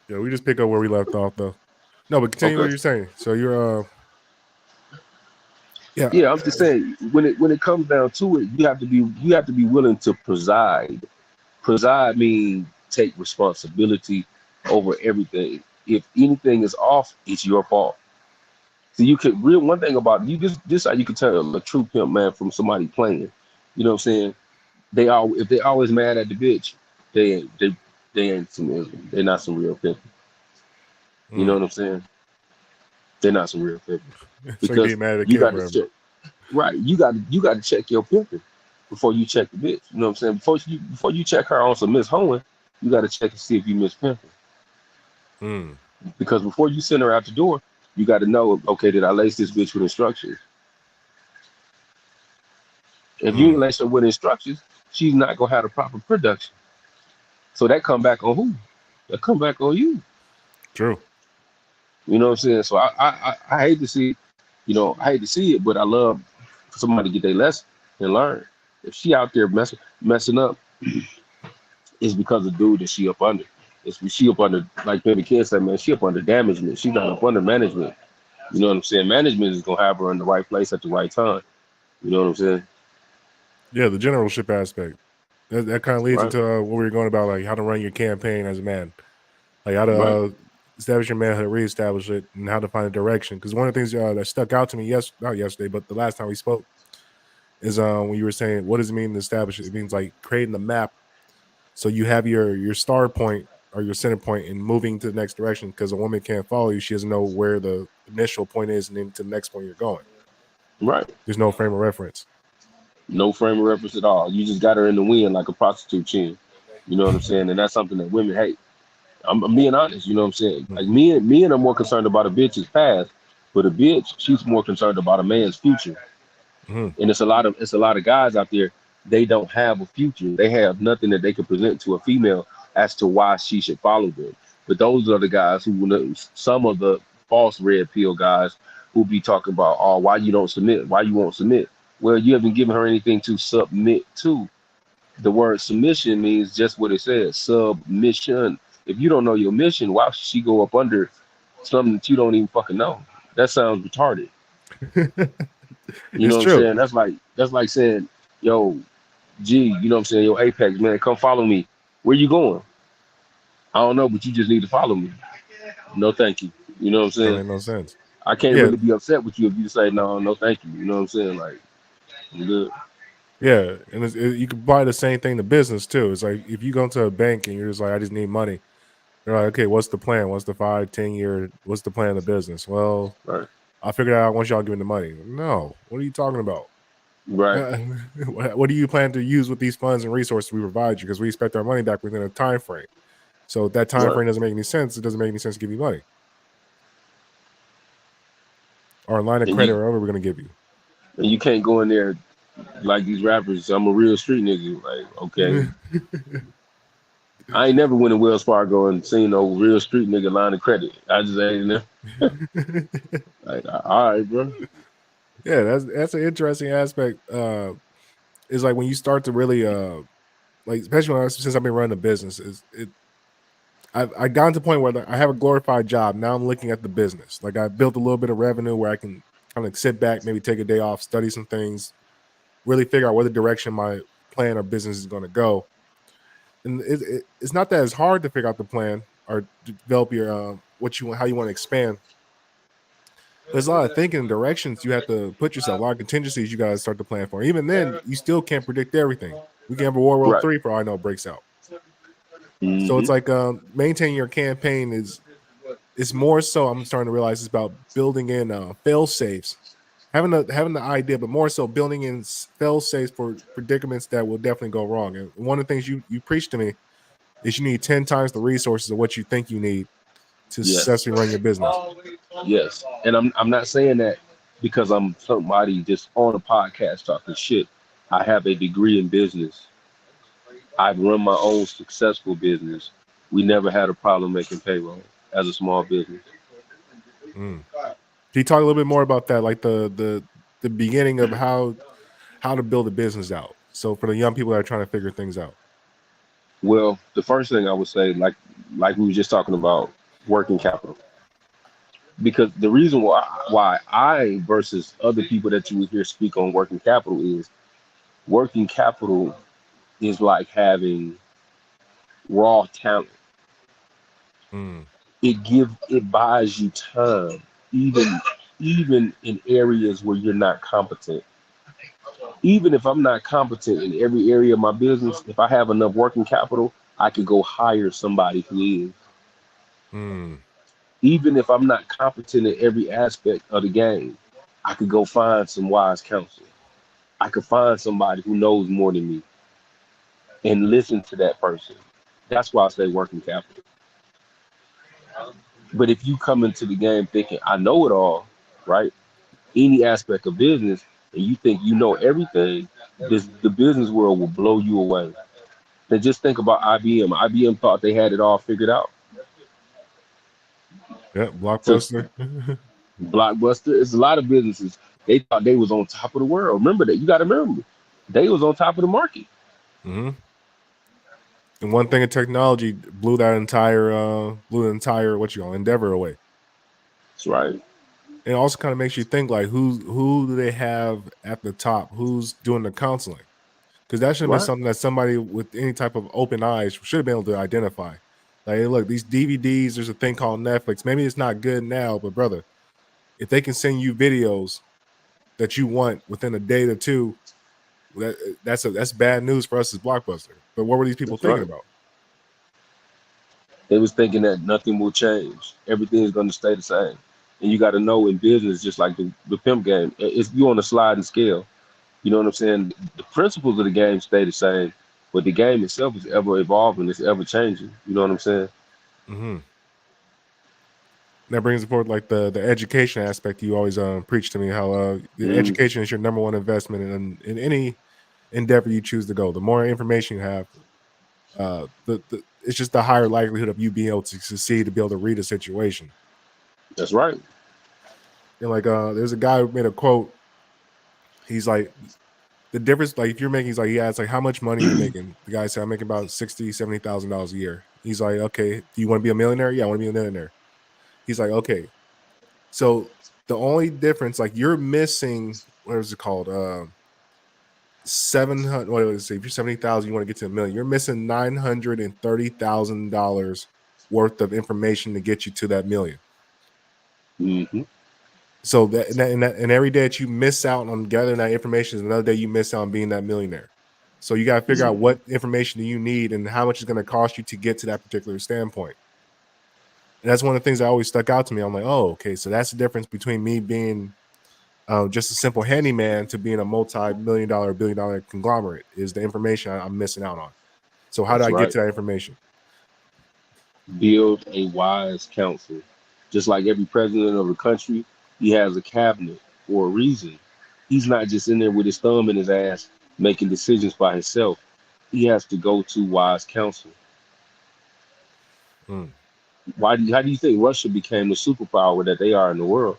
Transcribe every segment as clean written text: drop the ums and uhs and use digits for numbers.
Yeah, we just pick up where we left off though. No, but continue what Okay. you're saying. So you're yeah. Yeah, I'm just saying when it comes down to it, you have to be willing to preside. Preside means take responsibility over everything. If anything is off, it's your fault. So you could real one thing about you this how you can tell a true pimp man from somebody playing. You know what I'm saying? They all if they always mad at the bitch, they ain't they ain't some they're not some real pimp. You know Mm. what I'm saying? They're not some real pimp It's like being because mad at a you kid got to forever. check right. You got to check your pimping before you check the bitch. You know what I'm saying? Before you check her on some Miss Hoeing, you got to check and see if you miss pimping. Mm. Because before you send her out the door, you got to know, okay, did I lace this bitch with instructions? If you ain't Mm. lace her with instructions, she's not gonna have the proper production. So that come back on who? That come back on you. True. You know what I'm saying? So I hate to see, I hate to see it, but I love for somebody to get their lesson and learn. If she out there messing up, it's because of dude that she up under. It's she up under, like Baby Ken said, man, she up under management. She's not up under management. You know what I'm saying? Management is gonna have her in the right place at the right time. You know what I'm saying? Yeah, the generalship aspect. That kind of leads Right? into what we were going about, like how to run your campaign as a man, like how to Right? establish your manhood, reestablish it, and how to find a direction. Because one of the things that stuck out to me, not yesterday, but the last time we spoke, is when you were saying, what does it mean to establish it? It means like creating the map, so you have your star point or your center point and moving to the next direction. Because a woman can't follow you; she doesn't know where the initial point is, and then to the next point you're going. Right? There's no frame of reference. No frame of reference at all. You just got her in the wind like a prostitute chin. You know what I'm saying? And that's something that women hate. I'm being honest. You know what I'm saying? Like men are more concerned about a bitch's past, but a bitch, she's more concerned about a man's future. Mhm. And it's a lot of guys out there. They don't have a future. They have nothing that they can present to a female as to why she should follow them. But those are the guys who some of the false red pill guys who be talking about, oh, why you don't submit? Why you won't submit? Well, you haven't given her anything to submit to. The word submission means just what it says, submission. If you don't know your mission, why should she go up under something that you don't even fucking know? That sounds retarded. You It's know what I'm true. saying? That's like saying, yo, G, you know what I'm saying? Yo, Apex, man, come follow me. Where you going? I don't know, but you just need to follow me. No, thank you. You know what I'm That saying? made no sense. I can't Yeah, really be upset with you if you say no, no, thank you. You know what I'm saying? Like, I'm good. yeah, and you can apply the same thing to business too. It's like if you go to a bank and you're just like, I just need money. They're like, okay, what's the plan? What's the 5, 10 year? What's the plan of the business? Well, Right, I figured out once y'all give me the money. No, what are you talking about? right, Uh, what do you plan to use with these funds and resources we provide you? Because we expect our money back within a time frame. So if that time right. frame doesn't make any sense, it doesn't make any sense to give you money or a line of And credit you or whatever we're going to give you. and you can't go in there like these rappers. I'm a real street nigga. Like, okay, I ain't never went to Wells Fargo and seen no real street nigga line of credit. I just ain't there. Like, all right, bro. Yeah, that's an interesting aspect. Is like when you start to really like, especially since I've been running a business, is it I got to the point where like, I have a glorified job. Now I'm looking at the business. Like I built a little bit of revenue where I can kind of sit back, maybe take a day off, study some things, really figure out where the direction my plan or business is going to go. And it's not that it's hard to figure out the plan or develop your what you want, how you want to expand. There's a lot of thinking and directions you have to put yourself, a lot of contingencies you got to start to plan for. Even then, you still can't predict everything. We can have a World War Right. III for all I know breaks out. So Hmm. it's like maintaining your campaign is it's more so. I'm starting to realize it's about building in fail safes, having the idea, but more so building in fail safes for predicaments that will definitely go wrong. And one of the things you preach to me is you need 10 times the resources of what you think you need to Yes. successfully run your business. Yes. And I'm not saying that because I'm somebody just on a podcast talking shit. I have a degree in business. I've run my own successful business. We never had a problem making payroll as a small business. Mm. Can you talk a little bit more about that, like the beginning of how to build a business out? So for the young people that are trying to figure things out. Well, the first thing I would say, like we were just talking about, working capital. Because the reason why I versus other people that you would hear speak on working capital is working capital is like having raw talent. Mm, It buys you time, even in areas where you're not competent. Even if I'm not competent in every area of my business, if I have enough working capital, I could go hire somebody who is. mm. Even if I'm not competent in every aspect of the game, I could go find some wise counsel. I could find somebody who knows more than me and listen to that person. That's why I say working capital. But if you come into the game thinking I know it all, right? Any aspect of business, and you think you know everything, the business world will blow you away. Then just think about IBM. IBM thought they had it all figured out. Yeah, So Blockbuster. Blockbuster, it's a lot of businesses. They thought they was on top of the world. Remember that. You got to remember, they was on top of the market. Hmm. And one thing in technology blew the entire what you call endeavor away. That's right. It also kind of makes you think like who do they have at the top? Who's doing the counseling? Because that should have been Right. something that somebody with any type of open eyes should have been able to identify. Like, hey, look, these DVDs, there's a thing called Netflix. Maybe it's not good now, but brother, if they can send you videos that you want within a day or two, that's bad news for us as Blockbuster. But what were these people That's thinking right. about? They was thinking that nothing will change. Everything is going to stay the same. And you got to know in business, just like the pimp game, it's you on a sliding scale. You know what I'm saying? The principles of the game stay the same, but the game itself is ever evolving. It's ever changing. You know what I'm saying? Hmm. That brings forward like the education aspect you always preach to me, how the Mm, education is your number one investment in any endeavor you choose to go. The more information you have, the it's just the higher likelihood of you being able to succeed, to be able to read a situation. that's right. And like there's a guy who made a quote. He's like, the difference, like if you're making, he's like, he asked like, how much money are you making? The guy said, I'm making about $60,000-$70,000 a year. He's like, okay, do you want to be a millionaire? Yeah, I want to be a millionaire. He's like, okay, so the only difference, like you're missing, what is it called? 700, what is it? If you're 70,000, you want to get to a million, you're missing $930,000 worth of information to get you to that million. Hmm. So and every day that you miss out on gathering that information is another day you miss out on being that millionaire. So you got to figure out what information do you need and how much it's going to cost you to get to that particular standpoint. And that's one of the things that always stuck out to me. I'm like, oh, okay, so that's the difference between me being just a simple handyman to being a multi-million dollar, billion-dollar conglomerate is the information I'm missing out on. So how do That's I get right. to that information? Build a wise council. Just like every president of a country, he has a cabinet for a reason. He's not just in there with his thumb in his ass making decisions by himself. He has to go to wise counsel. Mm, How do you think Russia became the superpower that they are in the world?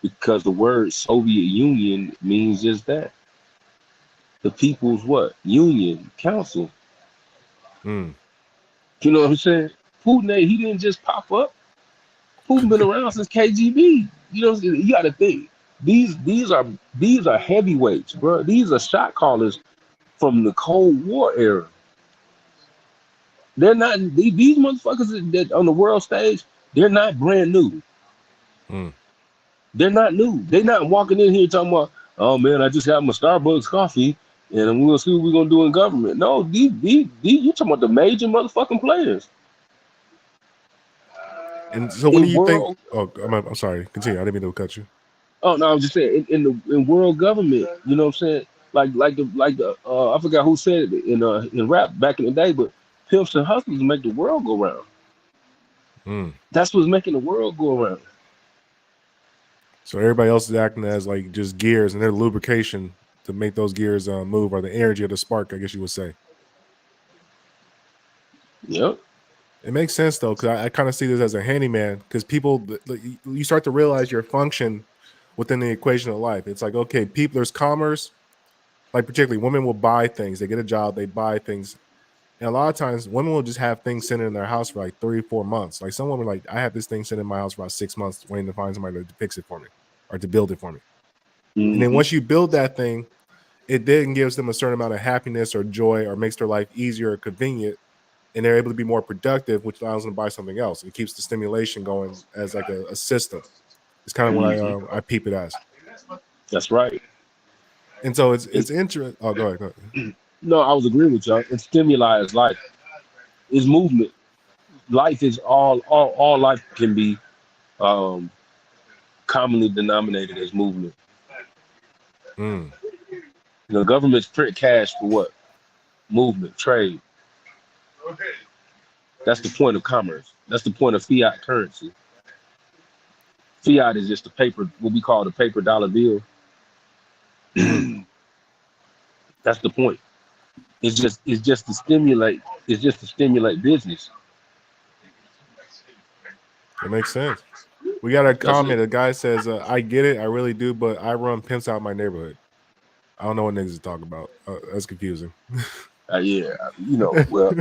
Because the word Soviet Union means just that. The people's what? Union, council. mm. You know what I'm saying? Putin, he didn't just pop up. Putin been around since KGB. You know, you got to think. These are heavyweights, bro. These are shot callers from the Cold War era. They're not these motherfuckers that on the world stage. They're not brand new. Mm. They're not new. They're not walking in here talking about, oh man, I just got my Starbucks coffee and we're gonna see what we're gonna do in government. No, these you talking about the major motherfucking players And so when do in you think? world. Oh, I'm sorry. Continue. I didn't mean to cut you. Oh no, I was just saying in world government. You know what I'm saying? Like I forgot who said it in rap back in the day, but pimps and hustlers make the world go round. Mm. That's what's making the world go around. So everybody else is acting as like just gears, and their lubrication to make those gears move, or the energy of the spark, I guess you would say. Yep. It makes sense though, because I kind of see this as a handyman. Because people, like, you start to realize your function within the equation of life. It's like, okay, people, there's commerce. Like particularly, women will buy things. They get a job, they buy things. And a lot of times women will just have things sitting in their house for like 3-4 months. Like some women, like, I have this thing sitting in my house for about 6 months waiting to find somebody to fix it for me or to build it for me. And then Mhm. once you build that thing, it then gives them a certain amount of happiness or joy or makes their life easier or convenient, and they're able to be more productive, which allows them to buy something else. It keeps the stimulation going as like a system. It's kind of what I peep it as. That's right. And so it's It's, interesting. Oh, go ahead. no, I was agreeing with y'all. And stimuli is life. Is movement. Life is all life can be um, commonly denominated as movement. Mm, Governments print cash for what? Movement, trade. That's the point of commerce. That's the point of fiat currency. Fiat is just the paper, what we call the paper dollar bill. mhm. That's the point. It's just to stimulate. It's just to stimulate business. That makes sense. We got a That's it. comment. A guy says, "I get it, I really do, but I run pimps out my neighborhood. I don't know what niggas is talking about. That's confusing." Yeah, well,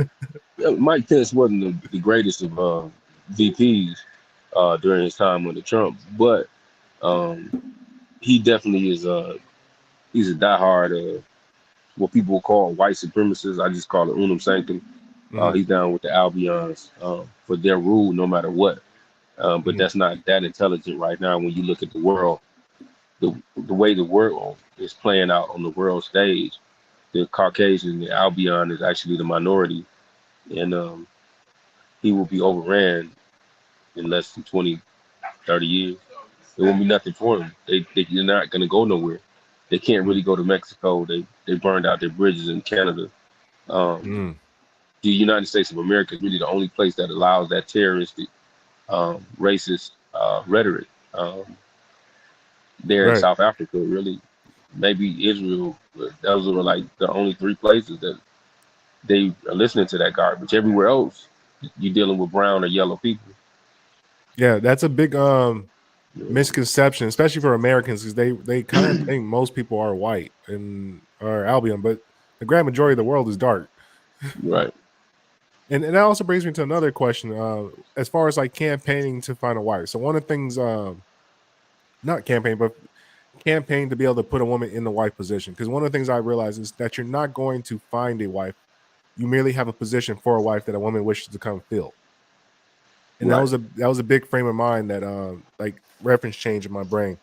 Mike Pence wasn't the greatest of VPs during his time under Trump, but um, he definitely is. He's a diehard what people call white supremacist. I just call it unum sanctum. Mhm, He's down with the Albions for their rule, no matter what. But mhm. that's not that intelligent right now when you look at the world, the way the world is playing out on the world stage. The Caucasian, the Albion is actually the minority, and he will be overran in less than 20, 30 years. There won't be nothing for them. They're not going to go nowhere. They can't Mm, really go to Mexico. They burned out their bridges in Canada. Um, mm. the United States of America is really the only place that allows that terroristic, racist rhetoric. There in Right. South Africa, really, maybe Israel. But those are like the only three places that they are listening to that garbage. Everywhere else, you're dealing with brown or yellow people. Yeah, that's a big misconception, especially for Americans, because they kind of think most people are white and are Albion, but the grand majority of the world is dark. Right. And that also brings me to another question. As far as like campaigning to find a wife. So one of the things, not campaign, but campaign to be able to put a woman in the wife position. Because one of the things I realize is that you're not going to find a wife. You merely have a position for a wife that a woman wishes to come fill. And Right. that was a big frame of mind that like reference change in my brain.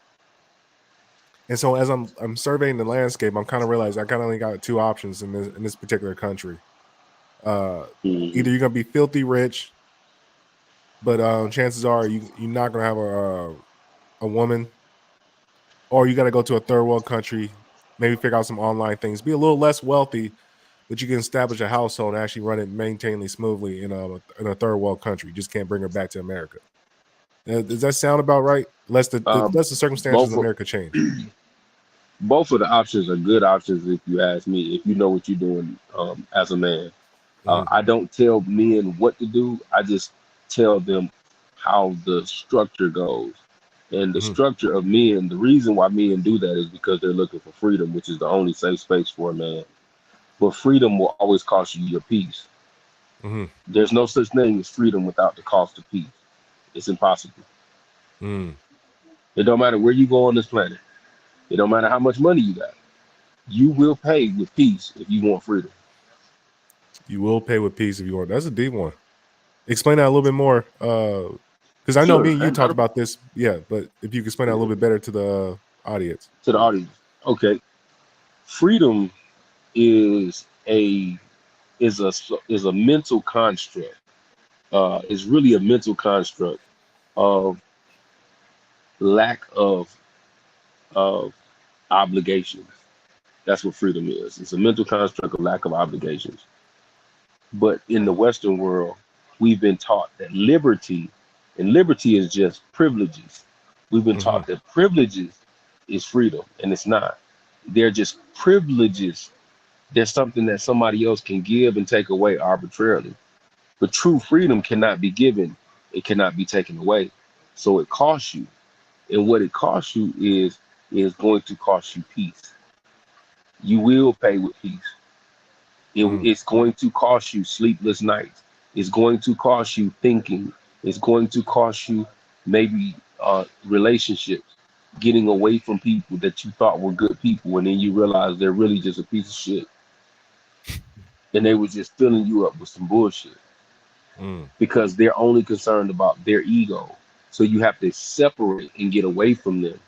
And so as I'm surveying the landscape, I'm kind of realizing I kind of only got two options in this particular country. Uh, Hmm. Either you're gonna be filthy rich, but chances are you're not gonna have a woman, or you got to go to a third world country, maybe figure out some online things, be a little less wealthy, but you can establish a household and actually run it maintainedly smoothly in a third world country. You just can't bring her back to America. Does that sound about right? Um, Lest the circumstances both in of, America change. both of the options are good options if you ask me. If you know what you're doing as a man, Mhm, I don't tell men what to do. I just tell them how the structure goes. And the mhm, structure of men, the reason why men do that is because they're looking for freedom, which is the only safe space for a man. But freedom will always cost you your peace. mhm, There's no such thing as freedom without the cost of peace. It's impossible. mhm. It don't matter where you go on this planet. It don't matter how much money you got. You will pay with peace if you want freedom. You will pay with peace if you want. That's a deep one. Explain that a little bit more. Because I know me Sure. and you talked about this, yeah. But if you could explain that a little bit better to the audience. To the audience. Okay. Freedom is a is a mental construct. It's really a mental construct of lack of obligations. That's what freedom is. It's a mental construct of lack of obligations. But in the Western world, we've been taught that liberty, and liberty is just privileges. We've been Hmm. taught that privileges is freedom, and it's not. They're just privileges. There's something that somebody else can give and take away arbitrarily. But true freedom cannot be given, it cannot be taken away. So it costs you. And what it costs you is going to cost you peace. You will pay with peace. It's going to cost you sleepless nights. It's going to cost you thinking. It's going to cost you maybe relationships, getting away from people that you thought were good people, and then you realize they're really just a piece of shit, and they were just filling you up with some bullshit Mm. because they're only concerned about their ego. So you have to separate and get away from them.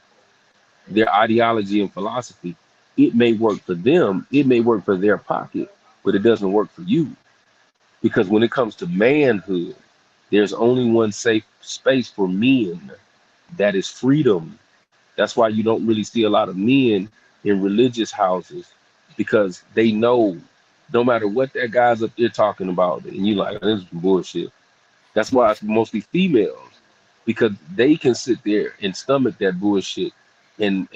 Their ideology and philosophy, it may work for them, it may work for their pocket, but it doesn't work for you. Because when it comes to manhood, there's only one safe space for men. That is freedom. That's why you don't really see a lot of men in religious houses, because they know no matter what that guy's up there talking about, and you like, this is bullshit. That's why it's mostly females, because they can sit there and stomach that bullshit and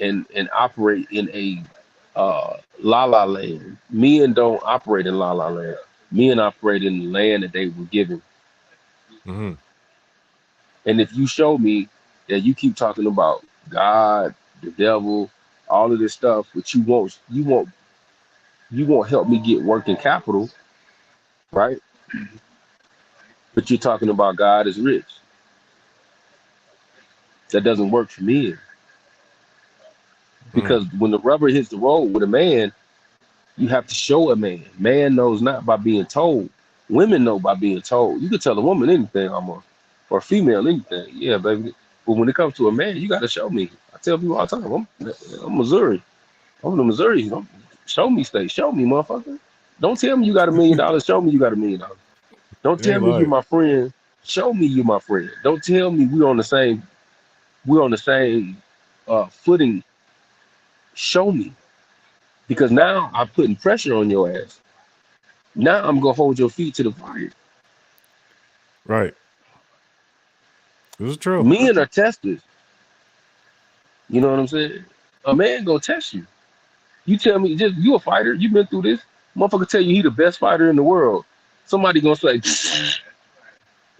operate in a la la land. Men don't operate in la la land. Men operate in the land that they were given. Mm-hmm. And if you show me that you keep talking about God, the devil, all of this stuff, but you won't help me get working capital, right? But you're talking about God is rich. That doesn't work for me. Mm. Because when the rubber hits the road with a man, you have to show a man. Man knows not by being told. Women know by being told. You can tell a woman anything almost, or a female anything. Yeah, baby. But when it comes to a man, you got to show me. I tell people all the time, I'm Missouri. I'm from Missouri. Show me state. Show me, motherfucker. Don't tell me you got $1 million. Show me you got $1 million. Don't It tell ain't me you're like, my friend. Show me you my friend. Don't tell me we're on the same footing. Show me. Because now I'm putting pressure on your ass. Now I'm gonna hold your feet to the fire. right. This is true. Men are testers. You know what I'm saying? A man gonna test you. You tell me, just you a fighter. You been through this. Motherfucker tell you he the best fighter in the world. Somebody gonna say,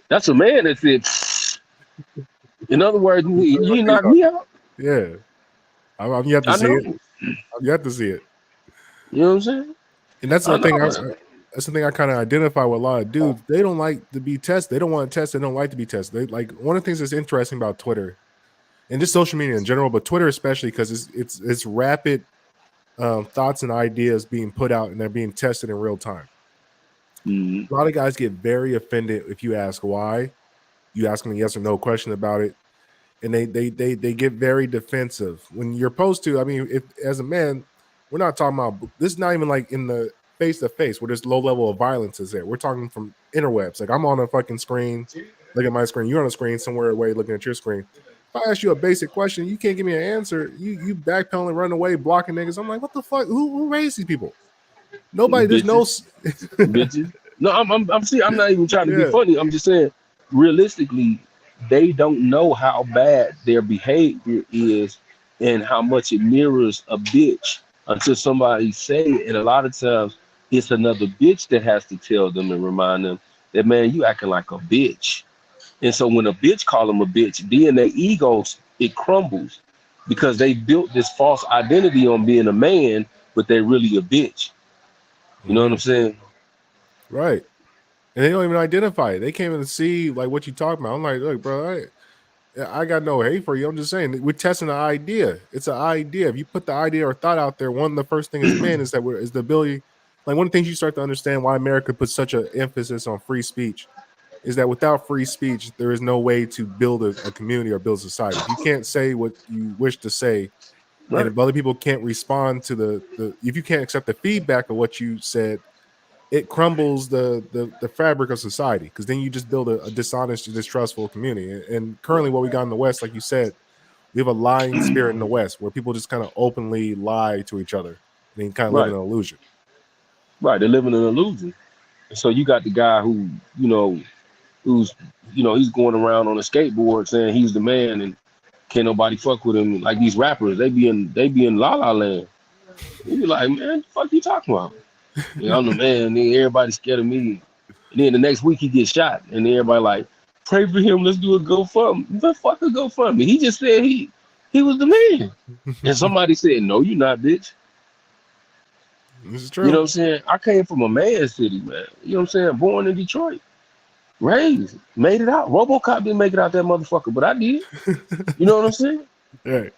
that's a man that said. In other words, you ain't knock me out. Yeah. I'm yet to I see know. it. I'm yet to see it. You know what I'm saying? And that's I the thing. know. That's the thing I kind of identify with a lot of dudes. They don't like to be tested. They don't want to test. They don't like to be tested. They like one of the things that's interesting about Twitter and just social media in general, but Twitter especially because it's rapid thoughts and ideas being put out and they're being tested in real time. Mm-hmm. A lot of guys get very offended if you ask why. You ask them a yes or no question about it, and they get very defensive when you're supposed to. I mean, if as a man, we're not talking about this. Is not even like in the face to face where there's low level of violence is there. We're talking from interwebs. Like I'm on a fucking screen, look at my screen. You're on a screen somewhere away looking at your screen. If I ask you a basic question, you can't give me an answer. You backpedaling, run away, blocking niggas. I'm like, what the fuck? Who raised these people? Nobody. There's no Bitches. No, I'm saying I'm not even trying to be yeah. funny. I'm just saying realistically, they don't know how bad their behavior is and how much it mirrors a bitch until somebody say it. And a lot of times it's another bitch that has to tell them and remind them that, man, you acting like a bitch. And so when a bitch call them a bitch, then their egos, it crumbles because they built this false identity on being a man, but they're really a bitch. You know what I'm saying? Right. And they don't even identify it. They can't even see like what you talking about. I'm like, look, bro, I got no hate for you. I'm just saying we're testing an idea. It's an idea. If you put the idea or thought out there, one of the first things as men is that is the ability. Like one of the things you start to understand why America puts such an emphasis on free speech is that without free speech, there is no way to build a community or build society. If you can't say what you wish to say, Right. and if other people can't respond to the if you can't accept the feedback of what you said, it crumbles the fabric of society because then you just build a dishonest, distrustful community. And currently, what we got in the West, like you said, we have a lying spirit in the West where people just kind of openly lie to each other and they kind of live in an illusion. Right. They're living in an illusion. So you got the guy who's he's going around on a skateboard saying he's the man and can't nobody fuck with him. Like these rappers, they be in la la land. You be like, man, the fuck you talking about? I'm the man. And then everybody's scared of me. And then the next week he gets shot, and then everybody like, pray for him. Let's do a GoFundMe. The fuck a GoFundMe? He just said he was the man. And somebody said, no, you're not, bitch. This is You know true. what I'm saying? I came from a man city, man. You know what I'm saying? Born in Detroit, raised, made it out. RoboCop didn't make it out that motherfucker, but I did. You know what I'm saying? Right.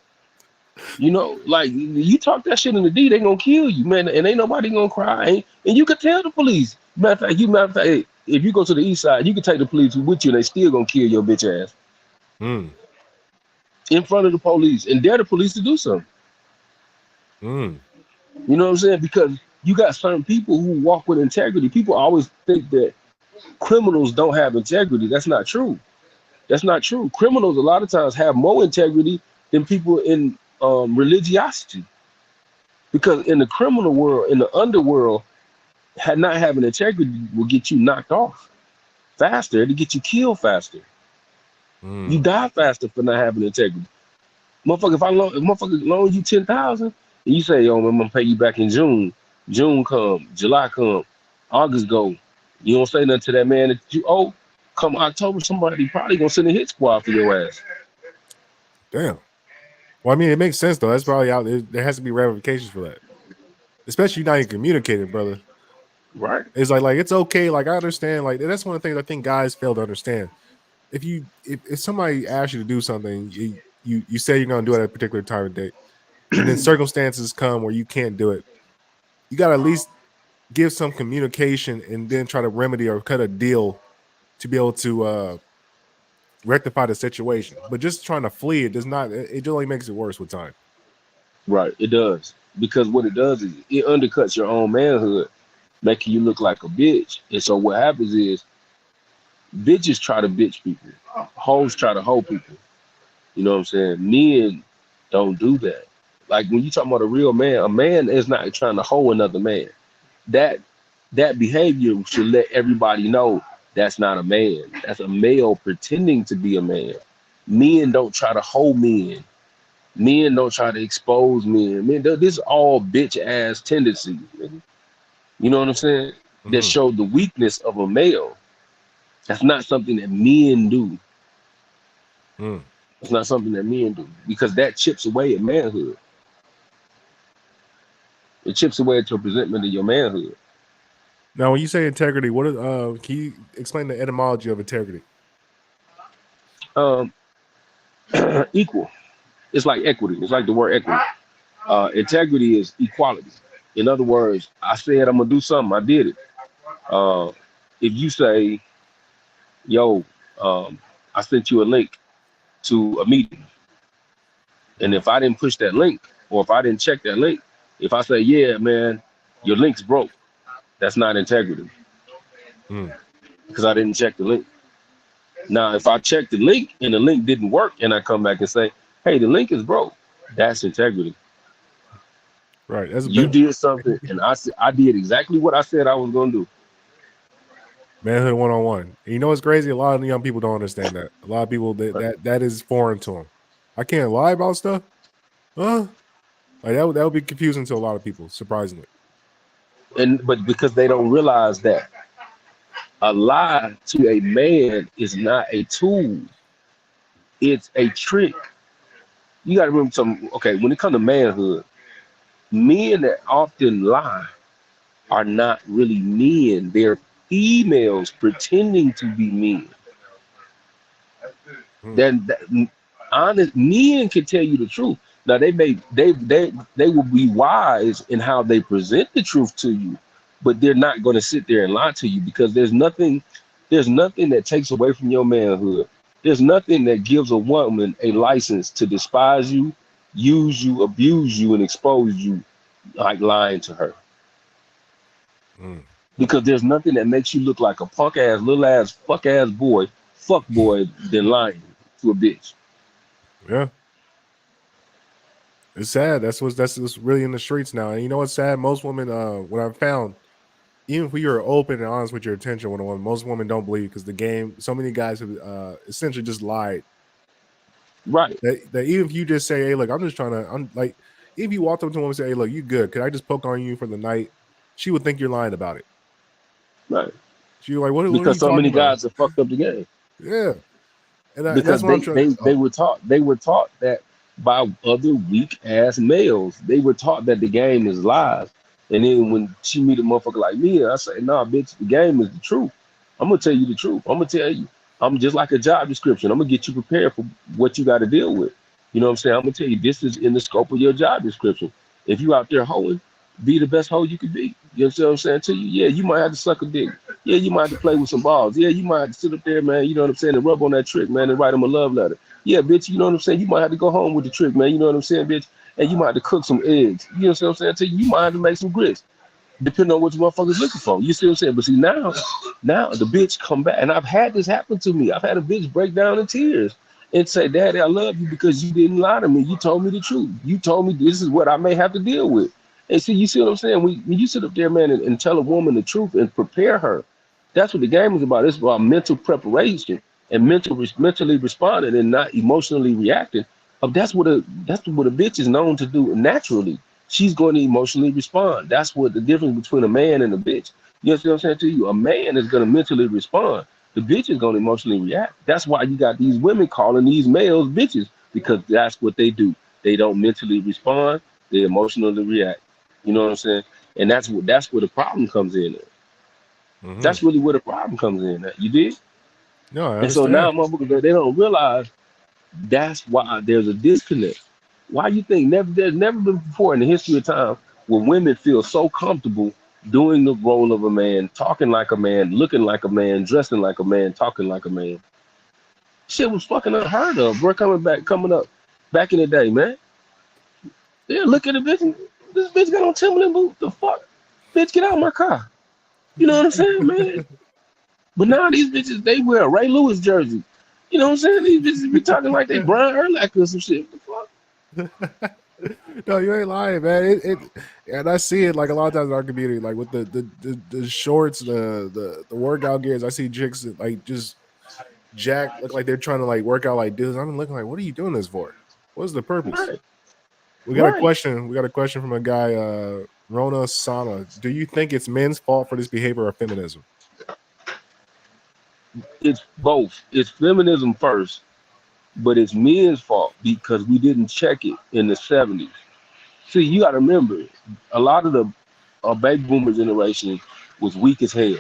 You know, like you talk that shit in the D, they gonna kill you, man, and ain't nobody gonna cry. And you can tell the police. Matter of fact, hey, if you go to the east side, you can take the police with you, and they still gonna kill your bitch ass Mm. in front of the police and dare the police to do something. Mm. You know what I'm saying? Because you got certain people who walk with integrity. People always think that criminals don't have integrity. That's not true. That's not true. Criminals a lot of times have more integrity than people in religiosity. Because in the criminal world, in the underworld, not having integrity will get you knocked off faster. It'll get you killed faster. You Mm. die faster for not having integrity. Motherfucker, if motherfucker loan you 10,000, and you say, yo, I'm gonna pay you back in June. June come, July come, August go. You don't say nothing to that man that you owe. Come October, somebody probably gonna send a hit squad for your ass. Damn. Well, I mean, it makes sense though. That's probably out. There has to be ramifications for that, especially not even communicating, brother. Right. It's like it's okay. Like I understand. Like that's one of the things I think guys fail to understand. If somebody asks you to do something, you say you're gonna do it at a particular time of day, and then circumstances come where you can't do it. You got to at least give some communication and then try to remedy or cut a deal to be able to rectify the situation. But just trying to flee it does not. It only makes it worse with time. Right. It does. Because what it does is it undercuts your own manhood, making you look like a bitch. And so what happens is bitches try to bitch people. Hoes try to hoe people. You know what I'm saying? Men don't do that. Like when you talk about a man is not trying to hoe another man. That that behavior should let everybody know that's not a man. That's a male pretending to be a man. Men don't try to hoe men. Men don't try to expose men. This is all bitch ass tendencies. Man. You know what I'm saying? That Mm-hmm. show the weakness of a male. That's not something that men do. Mm. It's not something that men do because that chips away at manhood. It chips away at your presentment of your manhood. Now, when you say integrity, what is can you explain the etymology of integrity? Um, equal. It's like equity. It's like the word equity. Integrity is equality. In other words, I said I'm gonna do something. I did it. Uh, if you say, "Yo, I sent you a link to a meeting," and Mm. if I didn't push that link, or if I didn't check that link, if I say, "Yeah, man, your link's broke," that's not integrity Mm. because I didn't check the link. Now, if I check the link and the link didn't work, and I come back and say, "Hey, the link is broke," that's integrity. Right. That's a You bit did something, and I did exactly what I said I was gonna do. manhood 101. You know what's crazy? A lot of young people don't understand that. A lot of people that is foreign to them. I can't lie about stuff. Huh? Like that would be confusing to a lot of people. Surprisingly. And but because they don't realize that a lie to a man is not a tool, it's a trick. You got to remember something. Okay, when it comes to manhood, men that often lie are not really men. They're females pretending to be men. Mm. That honest men can tell you the truth. Now they will be wise in how they present the truth to you, but they're not going to sit there and lie to you because there's nothing that takes away from your manhood. There's nothing that gives a woman a license to despise you, use you, abuse you, and expose you like lying to her. Mm. Because there's nothing that makes you look like a punk ass, little ass, fuck boy than lying to a bitch. Yeah. It's sad. That's what's really in the streets now. And you know what's sad? Most women, what I've found, even if you're open and honest with your intention with a woman, most women don't believe because the game. So many guys have essentially just lied. Right. That even if you just say, "Hey, look, I'm just trying to," I'm like, if you walked up to a woman and say, "Hey, look, you good? Could I just poke on you for the night?" She would think you're lying about it. Right. She was like, what are Because you so talking many about? guys have fucked up the game Yeah, and that's because what I'm trying. they Oh, were taught that by other weak ass males. They were taught that the game is lies, And then when she meet a motherfucker like me, I say, nah, bitch, the game is the truth. I'm gonna tell you the truth. I'm gonna tell you. I'm just like a job description. I'm gonna get you prepared for what you got to deal with. You know what I'm saying? I'm gonna tell you this is in the scope of your job description. If you out there hoeing, be the best hoe you can be. You know what I'm saying to you? Yeah, you might have to suck a dick. Yeah, you might have to play with some balls. Yeah, you might have to sit up there, man. You know what I'm saying, and rub on that trick, man, and write them a love letter. Yeah, bitch. You know what I'm saying? You might have to go home with the trick, man. You know what I'm saying, bitch? And you might have to cook some eggs. You know what I'm saying to you? You might have to make some grits depending on what the motherfucker's looking for. You see what I'm saying? But see now the bitch come back, and I've had this happen to me. I've had a bitch break down in tears and say, "Daddy, I love you because you didn't lie to me. You told me the truth. You told me this is what I may have to deal with." And see, you see what I'm saying? When you sit up there, man, and tell a woman the truth and prepare her, that's what the game is about. It's about mental preparation and mentally responding and not emotionally reacting. That's what a bitch is known to do naturally. She's going to emotionally respond. That's what the difference between a man and a bitch. You know what I'm saying to you? A man is going to mentally respond. The bitch is going to emotionally react. That's why you got these women calling these males bitches, because that's what they do. They don't mentally respond. They emotionally react. You know what I'm saying? And that's where the problem comes in. Mm-hmm. That's really where the problem comes in. You did? No, I And so now understand. motherfuckers, they don't realize that's why there's a disconnect. Why you think there's never been before in the history of time where women feel so comfortable doing the role of a man, talking like a man, looking like a man, dressing like a man, talking like a man. Shit was fucking unheard of. We're coming up back in the day, man. Yeah, look at the bitch. This bitch got on Timberland boots. The fuck? Bitch, get out of my car. You know what I'm saying, man? But now these bitches, they wear a Ray Lewis jersey. You know what I'm saying? These bitches be talking like they Brian Urlacher or some shit. The fuck? No, you ain't lying, man. And I see it like a lot of times in our community, like with the shorts, the workout gears. I see chicks that, like, just jack look like they're trying to like work out like dudes. I'm looking like, what are you doing this for? What's the purpose? Right, We got a right. question. We got a question from a guy, Rona Sana. Do you think it's men's fault for this behavior or feminism? It's both. It's feminism first, but it's men's fault because we didn't check it in the 70s. See, you got to remember, a lot of the baby boomer generation was weak as hell.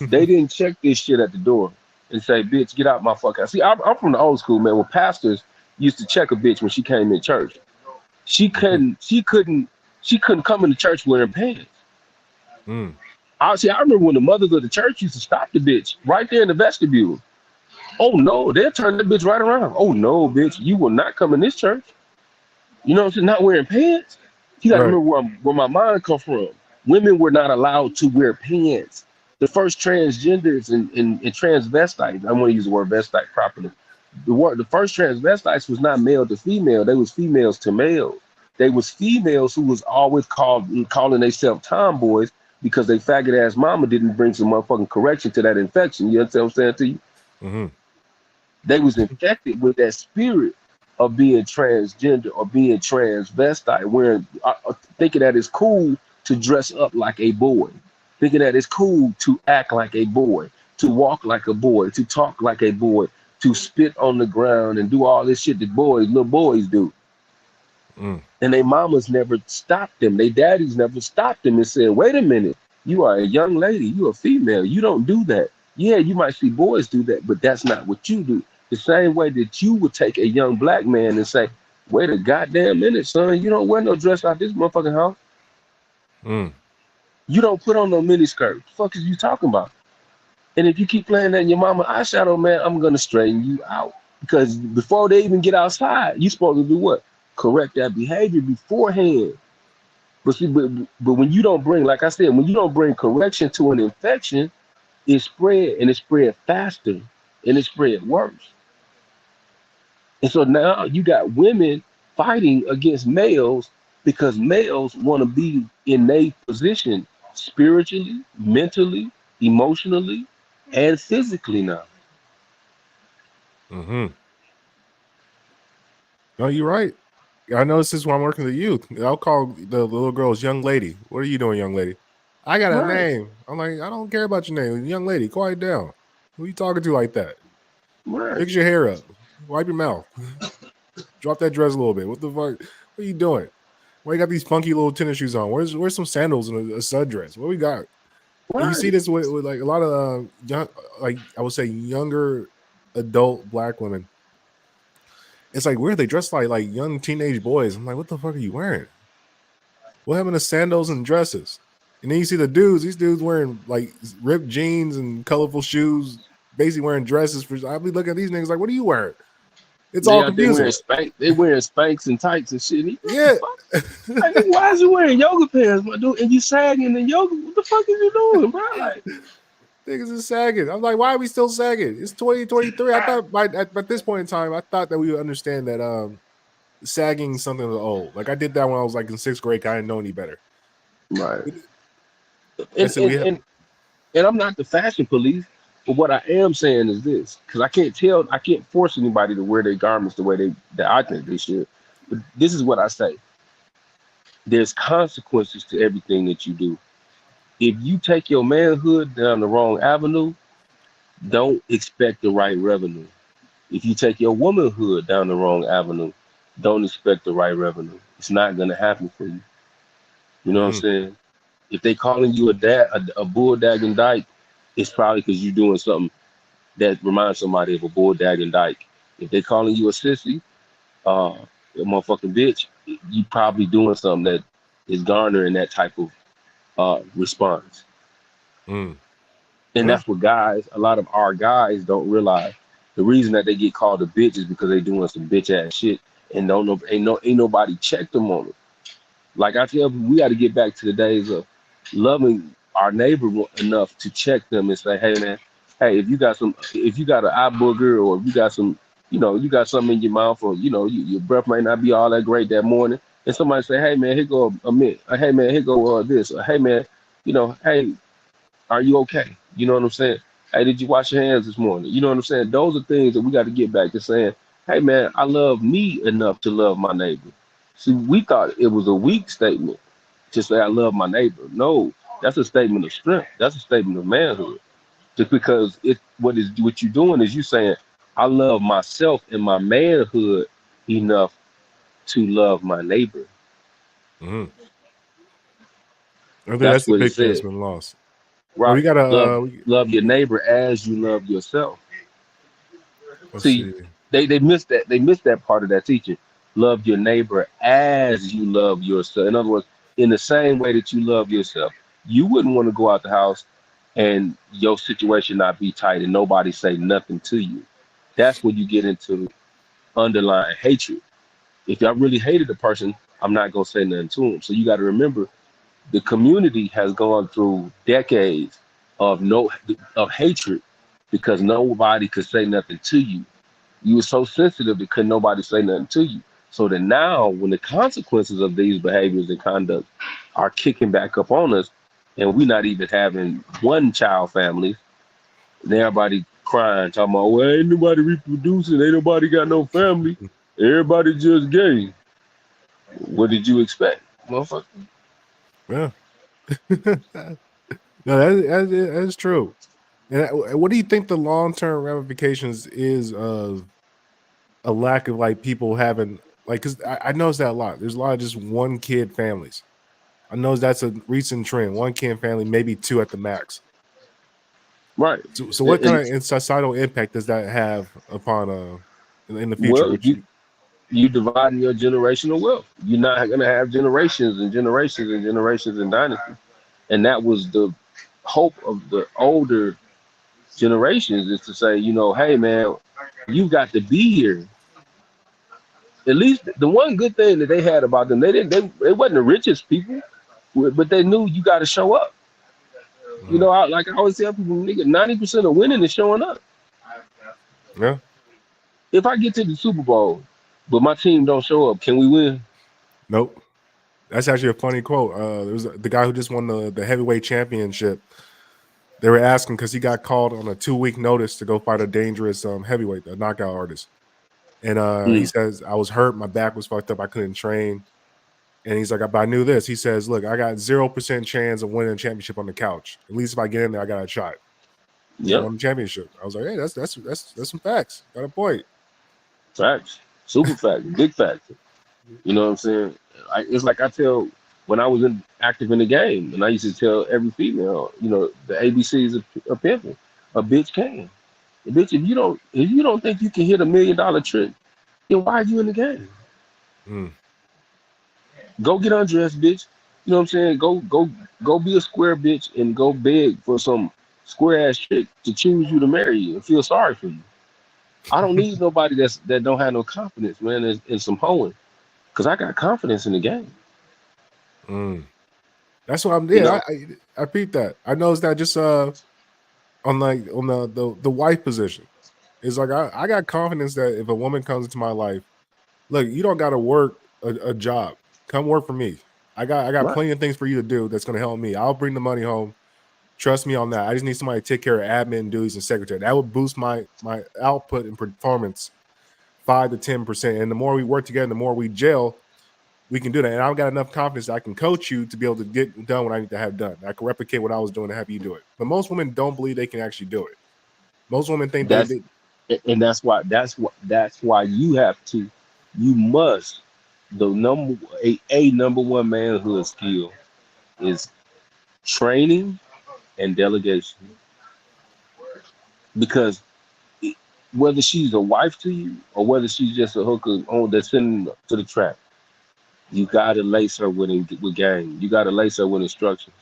They didn't check this shit at the door and say, "Bitch, get out my fucking house." See, I'm from the old school, man. Where pastors used to check a bitch when she came in church. She couldn't. She couldn't. She couldn't come into church wearing pants. Mm. I remember when the mothers of the church used to stop the bitch right there in the vestibule. Oh no, they'll turn that bitch right around. Oh no, bitch, you will not come in this church. You know what I'm saying? Not wearing pants. You got to Right. remember where my mind come from. Women were not allowed to wear pants. The first transgenders and transvestites, I want to use the word vestite properly. The first transvestites was not male to female. They was females to males. They was females who was always calling themselves tomboys because they faggot ass mama didn't bring some motherfucking correction to that infection. You understand what I'm saying to you? Mm-hmm. They was infected with that spirit of being transgender or being transvestite, wearing thinking that it's cool to dress up like a boy, thinking that it's cool to act like a boy, to walk like a boy, to talk like a boy, to spit on the ground and do all this shit that little boys do. Mm. And they mamas never stopped them. They daddies never stopped them and said, "Wait a minute, you are a young lady, you a female, you don't do that." Yeah, you might see boys do that, but that's not what you do. The same way that you would take a young black man and say, "Wait a goddamn minute, son, you don't wear no dress out this motherfucking house. Mm. You don't put on no mini skirt. What the fuck is you talking about?" And if you keep playing that in your mama eyeshadow, man, I'm gonna straighten you out. Because before they even get outside, you supposed to do what? Correct that behavior beforehand. But see, but when you don't bring, like I said, when you don't bring correction to an infection, it spread and it spread faster and it spread worse. And so now you got women fighting against males because males want to be in their position spiritually, mentally, emotionally, and physically now. Mm-hmm. No, you're right. I know this is why I'm working with the youth. I'll call the little girls young lady. What are you doing, young lady? I got a Right, name. I'm like, I don't care about your name. Young lady, quiet down. Who are you talking to like that? right. Fix your hair up. Wipe your mouth. Drop that dress a little bit. What the fuck? What are you doing? Why you got these funky little tennis shoes on? Where's some sandals and a sundress? What we got? And you see Right. this with like a lot of young, like I would say younger adult black women. It's like weird. They dress like young teenage boys. I'm like, what the fuck are you wearing? What happened to sandals and dresses? And then you see the dudes. These dudes wearing like ripped jeans and colorful shoes, basically wearing dresses. I be looking at these niggas like, what are you wearing? It's They all out there wearing confusing. spank. They wearing spanks and tights and shit. What Yeah, the fuck? Like, why is you wearing yoga pants, my dude? And you sagging in yoga? What the fuck is you doing, bro? Like, niggas is sagging. I'm like, why are we still sagging? It's 2023. I thought at this point in time, I thought that we would understand that sagging something was old. Like I did that when I was like in 6th grade. I didn't know any better. right. I And said and, we have. and and I'm not the fashion police, but what I am saying is this, because I can't force anybody to wear their garments the way that I think they should. But this is what I say: there's consequences to everything that you do. If you take your manhood down the wrong avenue, don't expect the right revenue. If you take your womanhood down the wrong avenue, don't expect the right revenue. It's not gonna happen for you. You know what I'm Mhm. saying? If they calling you a bull dagging dyke, it's probably because you're doing something that reminds somebody of a bull dagging dyke. If they calling you a sissy, a motherfucking bitch, you probably doing something that is garnering that type of response. Mm. And Yeah. that's what a lot of our guys don't realize. The reason that they get called a bitch is because they doing some bitch ass shit and don't know ain't nobody checked them on it. Like I tell people, we got to get back to the days of loving our neighbor enough to check them and say, hey man, hey, if you got an eye booger or if you got some, you got something in your mouth or your breath might not be all that great that morning, and somebody say, hey man, here go a mint, hey man, here go this, or hey man, hey, are you okay? You know what I'm saying? Hey, did you wash your hands this morning? You know what I'm saying? Those are things that we got to get back to saying, hey man, I love me enough to love my neighbor. See, we thought it was a weak statement to say I love my neighbor. No, that's a statement of strength. That's a statement of manhood. Just because what you're doing is you saying, I love myself and my manhood enough to love my neighbor. Mhm. I think That's that's the what it big thing that's said. been lost. Oh, we Right. gotta. Love your neighbor as you love yourself. Let's See, see. they missed that. They missed that part of that teaching. Love your neighbor as you love yourself. In other words, in the same way that you love yourself, you wouldn't want to go out the house and your situation not be tight and nobody say nothing to you. That's when you get into underlying hatred. If I really hated a person, I'm not gonna say nothing to him. So you got to remember, the community has gone through decades of no of hatred because nobody could say nothing to you. You were so sensitive that couldn't nobody say nothing to you. So that now, when the consequences of these behaviors and conduct are kicking back up on us, and we're not even having one child families, and everybody crying, talking about, well, ain't nobody reproducing, ain't nobody got no family, everybody just gay. What did you expect, motherfucker? Yeah. No, that's true. And what do you think the long-term ramifications is of a lack of like people having like? Because I noticed that a lot. There's a lot of just one kid families. I know that's a recent trend. One kid family, maybe two at the max. Right. So what kind And of societal impact does that have upon in the future? well, Which you dividing your generational wealth. You're not gonna have generations and generations and generations and dynasties. And that was the hope of the older generations, is to say, hey man, you got to be here. At least the one good thing that they had about them, they wasn't the richest people, but they knew you got to show up. mm, Like I always tell people, nigga, 90% of winning is showing up. yeah, If I get to the Super Bowl, but my team don't show up, can we win? nope. That's actually a funny quote. There was the guy who just won the heavyweight championship. They were asking because he got called on a 2-week notice to go fight a dangerous heavyweight, a knockout artist. And he Mm. says, I was hurt, my back was fucked up, I couldn't train. And he's like, but I knew this. He says, look, I got 0% chance of winning a championship on the couch. At least if I get in there, I got a shot. And he Yep, won the championship. I was like, hey, that's some facts. Got a point. facts, super facts, big facts. You know what I'm saying? It's like I tell when I was active in the game, and I used to tell every female, the ABCs of pimping. A bitch can. A bitch, if you don't think you can hit $1 million trick, then why are you in the game? Mm. Go get undressed, bitch. You know what I'm saying? Go be a square bitch and go beg for some square ass chick to choose you to marry you and feel sorry for you. I don't need nobody that don't have no confidence, man, in some hoeing. Cause I got confidence in the game. Mm. That's what I'm. You Yeah, know, I peeped that. I noticed that just on the wife position. It's like I got confidence that if a woman comes into my life, look, you don't got to work a job. Come work for me. I got right? plenty of things for you to do that's going to help me. I'll bring the money home. Trust me on that. I just need somebody to take care of admin duties and secretary. That would boost my output and performance 5 to 10%. And the more we work together, the more we gel, we can do that. And I've got enough confidence that I can coach you to be able to get done what I need to have done. I can replicate what I was doing to have you do it. But most women don't believe they can actually do it. Most women think That's and that's why you must a number one manhood skill is training and delegation. Because whether she's a wife to you or whether she's just a hooker on that's sending to the trap, you gotta lace her with game. You gotta lace her with instructions.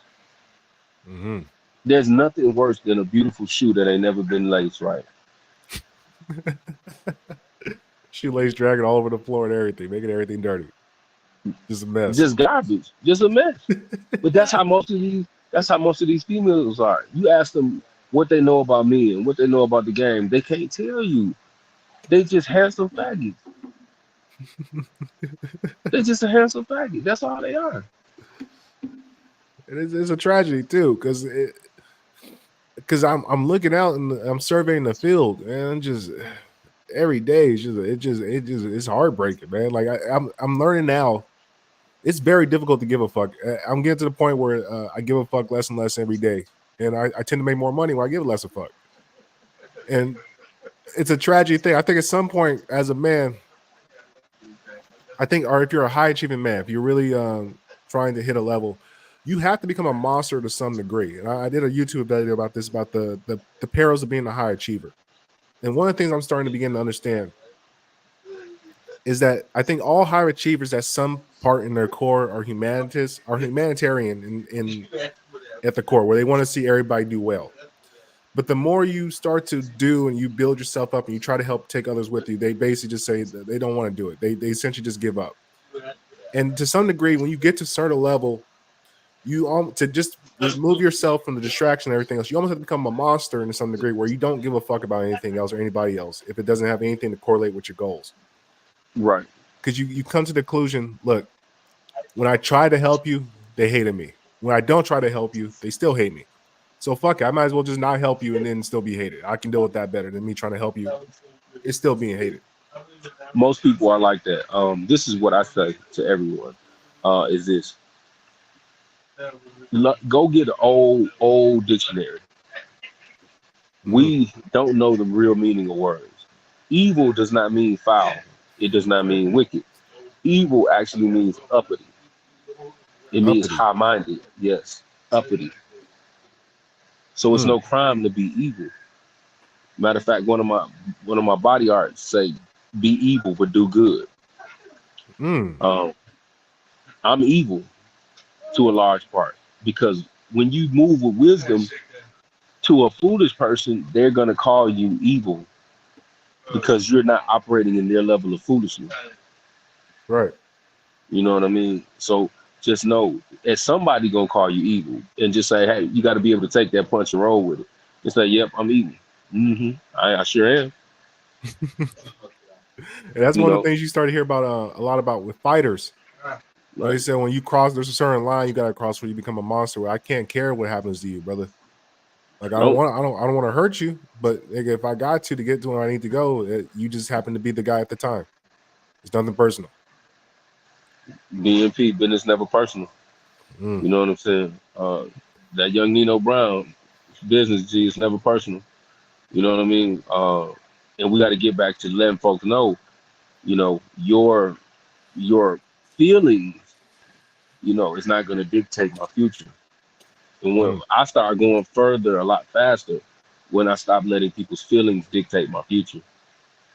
Mm-hmm. There's nothing worse than a beautiful shoe that ain't never been laced right. She lays dragging all over the floor and everything, making everything dirty. Just a mess. Just garbage, just a mess. But that's how most of these females are. You ask them what they know about me and what they know about the game, they can't tell you. They just handsome faggots. They just a handsome faggot. That's all they are. It's a tragedy too, because I'm looking out and I'm surveying the field, and just every day it's heartbreaking, man. Like I'm learning now. It's very difficult to give a fuck. I'm getting to the point where I give a fuck less and less every day, and I tend to make more money when I give less a fuck. And it's a tragedy thing. I think at some point, as a man, or if you're a high achieving man, if you're really trying to hit a level, you have to become a monster to some degree. And I did a YouTube video about this, about the perils of being a high achiever. And one of the things I'm starting to begin to understand is that I think all high achievers at some part in their core are humanitarian in at the core, where they want to see everybody do well. But the more you start to do and you build yourself up and you try to help take others with you, they basically just say that they don't want to do it. They essentially just give up. And to some degree, when you get to a certain level, to just remove yourself from the distraction and everything else, you almost have to become a monster in some degree, where you don't give a fuck about anything else or anybody else if it doesn't have anything to correlate with your goals. Right. Because you come to the conclusion, look, when I try to help you, they hated me. When I don't try to help you, they still hate me. So fuck it. I might as well just not help you and then still be hated. I can deal with that better than me trying to help you. It's still being hated. Most people are like that. This is what I say to everyone. Is this go get an old dictionary. We don't know the real meaning of words. Evil does not mean foul. It does not mean wicked. Evil actually means uppity. It means Uppity. high-minded. Yes, uppity. So it's no crime to be evil. Matter of fact, one of my body arts say, "Be evil but do good." I'm evil to a large part because when you move with wisdom to a foolish person, they're gonna call you evil because you're not operating in their level of foolishness. Right. You know what I mean? So just know, if somebody gonna call you evil, and just say, "Hey, you got to be able to take that punch and roll with it." And say, "Yep, I'm evil. I sure am." And that's You one of know, the things you start to hear about a lot about with fighters. Like they said, when you cross, there's a certain line you got to cross where you become a monster. Where I can't care what happens to you, brother. Like I don't want to hurt you, but like, if I got to get to where I need to go, you just happen to be the guy at the time. It's nothing personal. BNP, business never personal. You know what I'm saying? That young Nino Brown, business G, is never personal. You know what I mean? And we got to get back to letting folks know, your feelings it's not going to dictate my future. And when Mm. I start going further a lot faster, when I stop letting people's feelings dictate my future.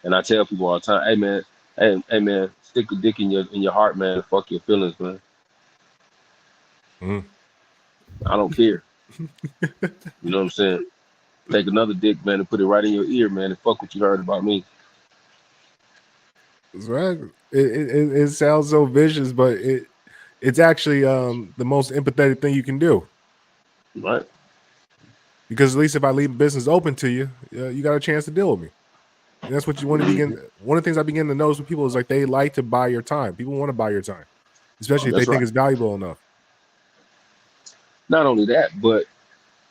And I tell people all the time, hey man, stick a dick in your heart, man, and fuck your feelings, man. Mm. I don't care. You know what I'm saying? Take another dick, man, and put it right in your ear, man, and fuck what you heard about me. That's right. It sounds so vicious, but it's actually the most empathetic thing you can do. Right? Because at least if I leave business open to you, you got a chance to deal with me. And that's what you want to begin. One of the things I begin to notice with people is like they like to buy your time. People want to buy your time, especially if they That's think right. it's valuable enough. Not only that, but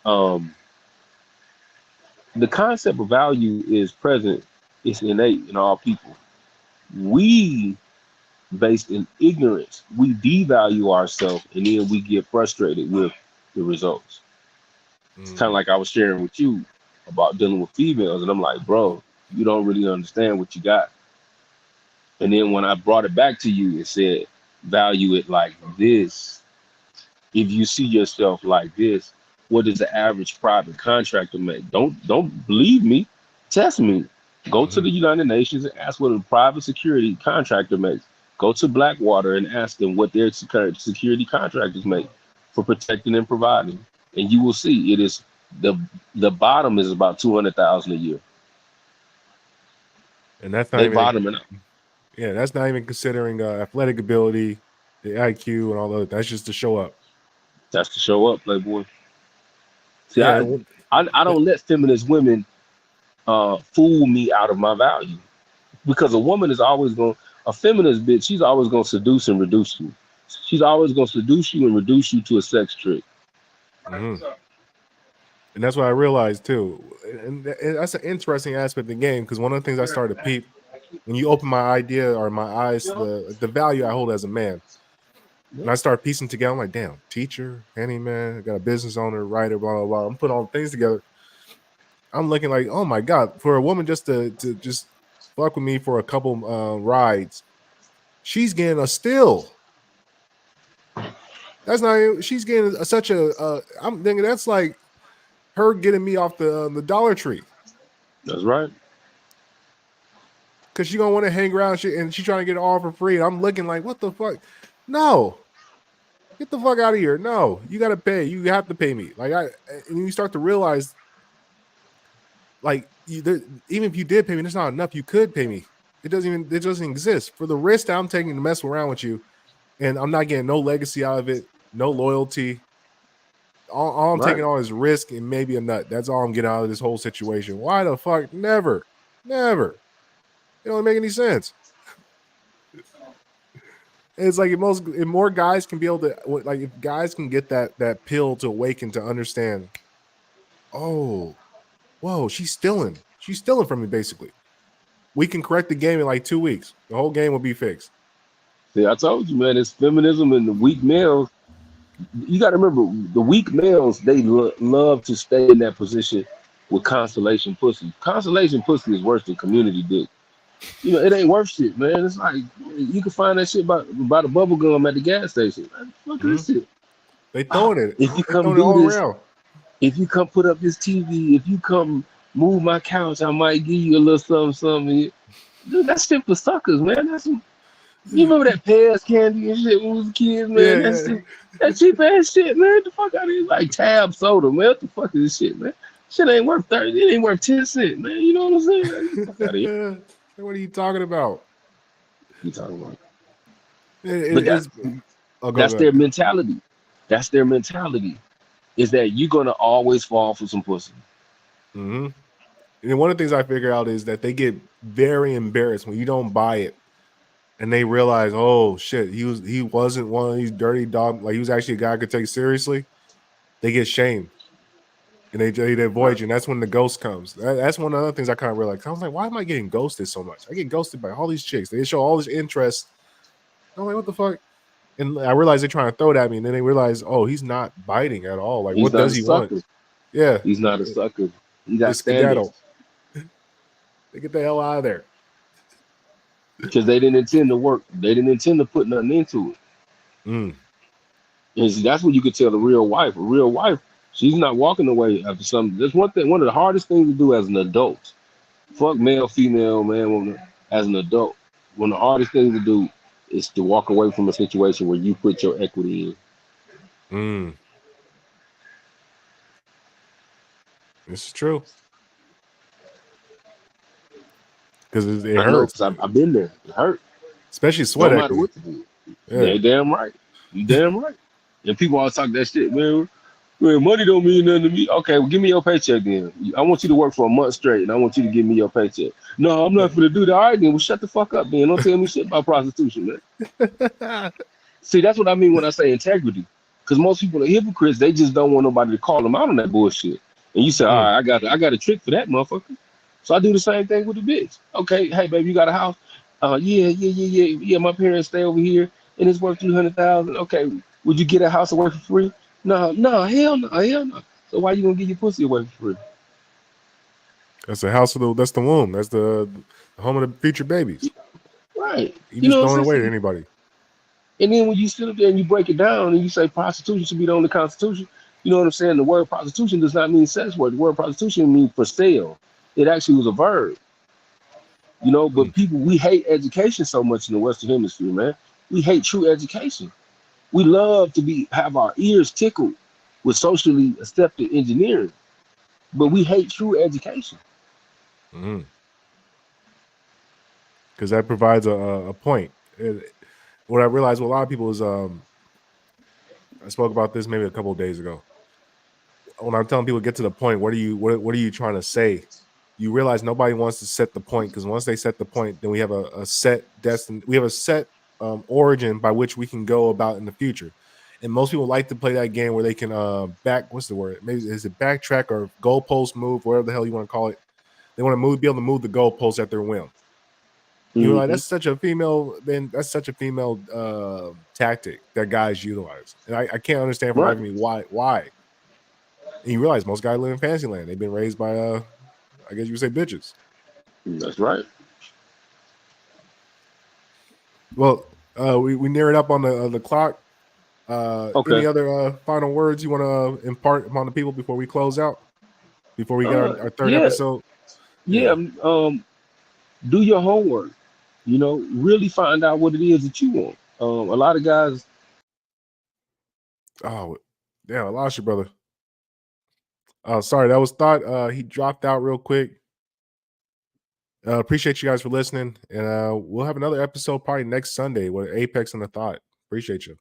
um, the concept of value is present. It's innate in all people. We, based in ignorance, we devalue ourselves, and then we get frustrated with the results. It's kind of Mm. like I was sharing with you about dealing with females, and I'm like, bro, you don't really understand what you got. And then when I brought it back to you, it said, value it like this. If you see yourself like this, what does the average private contractor make? Don't believe me. Test me. Go to Mhm. the United Nations and ask what a private security contractor makes. Go to Blackwater and ask them what their security contractors make for protecting and providing. And you will see it is the the bottom is about 200,000 a year. And that's not They even bottoming out. yeah, that's not even considering athletic ability, the IQ, and all that. That's just to show up. That's to show up, Playboy. See, Yeah, I don't let feminist women fool me out of my value because a woman is always going a feminist bitch. She's always going to seduce and reduce you. She's always going to seduce you and reduce you to a sex trick. mhm. And that's what I realized too. And that's an interesting aspect of the game because one of the things I started to peep when you open my idea or my eyes to the value I hold as a man, and I start piecing together, I'm like, damn, teacher, handyman, I got a business owner, writer, blah blah blah. I'm putting all the things together. I'm looking like, oh my god, for a woman just to just fuck with me for a couple rides, she's getting a steal. That's not even, she's getting such a. I'm thinking that's like her getting me off the Dollar Tree That's right. because she gonna want to hang around shit and she trying to get it all for free. And I'm looking like, what the fuck? No, get the fuck out of here. No, you gotta pay. You have to pay me. Like and you start to realize, like, even if you did pay me, there's not enough. You could pay me. It doesn't exist for the risk that I'm taking to mess around with you, and I'm not getting no legacy out of it, no loyalty. All I'm Right. taking on is risk and maybe a nut. That's all I'm getting out of this whole situation. Why the fuck? Never, never. It don't make any sense. It's like if more guys can be able to, like, if guys can get that pill to awaken to understand, oh, whoa, she's stealing from me. Basically, we can correct the game in like 2 weeks. The whole game will be fixed. See, I told you, man, it's feminism and the weak males. You got to remember, the weak males, they love to stay in that position with constellation pussy. Constellation pussy is worse than community dick. It ain't worth shit, man. It's like you can find that shit by the bubble gum at the gas station. Like, fuck Mhm. this shit. They throwing it. If you They come throwing it do all this, around. if you come put up this TV, if you come move my couch, I might give you a little something, something. Dude, that shit for suckers, man. You remember that Pears candy and shit when we was kids, man? Yeah, That yeah. shit, that cheap ass shit, man. Get the fuck out of here. Like Tab soda, man. What the fuck is this shit, man? Shit ain't worth 30. It ain't worth 10 cents, man. You know what I'm saying? Get the fuck out of here. What are you talking about? You talking about? But It's oh, that's go their ahead. mentality. That's their mentality. Is that you're gonna always fall for some pussy. Hmm. And one of the things I figure out is that they get very embarrassed when you don't buy it, and they realize, oh shit, he wasn't one of these dirty dog. Like he was actually a guy I could take seriously. They get shamed and they avoid Right. you. And that's when the ghost comes. That's one of the other things I kind of realized. I was like, why am I getting ghosted so much? I get ghosted by all these chicks. They show all this interest. I'm like, what the fuck? And I realized they're trying to throw it at me, and then they realize, oh, he's not biting at all. Like, He's what not does a he want? sucker. Yeah, He's not a sucker. He got it's standards skedaddle. They get the hell out of there. because they didn't intend to work. They didn't intend to put nothing into it. Mm. And see, that's what you could tell a real wife. A real wife, she's not walking away after something. That's one thing. One of the hardest things to do as an adult. Fuck male, female, man, woman. As an adult, one of the hardest things to do is to walk away from a situation where you put your equity in. Mm. This is true. Because it I know, hurts. because I've been there. It hurt. Especially sweat No matter equity. what to do. Yeah. Yeah, damn right. You damn right. And people always talk that shit, man. Man, money don't mean nothing to me. Okay, well, give me your paycheck then. I want you to work for a month straight, and I want you to give me your paycheck. No, I'm not going to do that. All right, then. Well, shut the fuck up, then. Don't tell me shit about prostitution, man. See, that's what I mean when I say integrity. Because most people are hypocrites. They just don't want nobody to call them out on that bullshit. And you say, all right, I got a trick for that motherfucker. So I do the same thing with the bitch. Okay, hey, baby, you got a house? Yeah. My parents stay over here, and it's worth 300,000. Okay, would you get a house away for free? No, hell no. So why you gonna get your pussy away for free? That's the house of that's the womb. That's the home of the future babies. Right. You just throwing it away to anybody. And then when you sit up there and you break it down and you say prostitution should be on the Constitution, you know what I'm saying? The word prostitution does not mean sex work. The word prostitution means for sale. It actually was a verb. You know, but people, we hate education so much in the Western Hemisphere, man. We hate true education. We love to have our ears tickled with socially accepted engineering, but we hate true education. Because that provides a point. What I realized with a lot of people is, I spoke about this maybe a couple of days ago. When I'm telling people get to the point, what are you trying to say? You realize nobody wants to set the point, because once they set the point, then we have a set destiny. We have a set origin by which we can go about in the future. And most people like to play that game where they can what's the word? Maybe is it backtrack or goalpost move, whatever the hell you want to call it. They want to be able to move the goalpost at their whim. You know, like, that's such a female tactic that guys utilize. And I can't understand for me why. And you realize most guys live in fantasy land. They've been raised by I guess you would say bitches. That's right. Well, we neared up on the clock. Okay. Any other final words you want to impart upon the people before we close out? Before we get our third episode? Yeah. Do your homework. You know, really find out what it is that you want. A lot of guys. Oh, damn, I lost you, brother. Sorry, that was Thought. He dropped out real quick. Appreciate you guys for listening, and we'll have another episode probably next Sunday with Apex and the Thought. Appreciate you.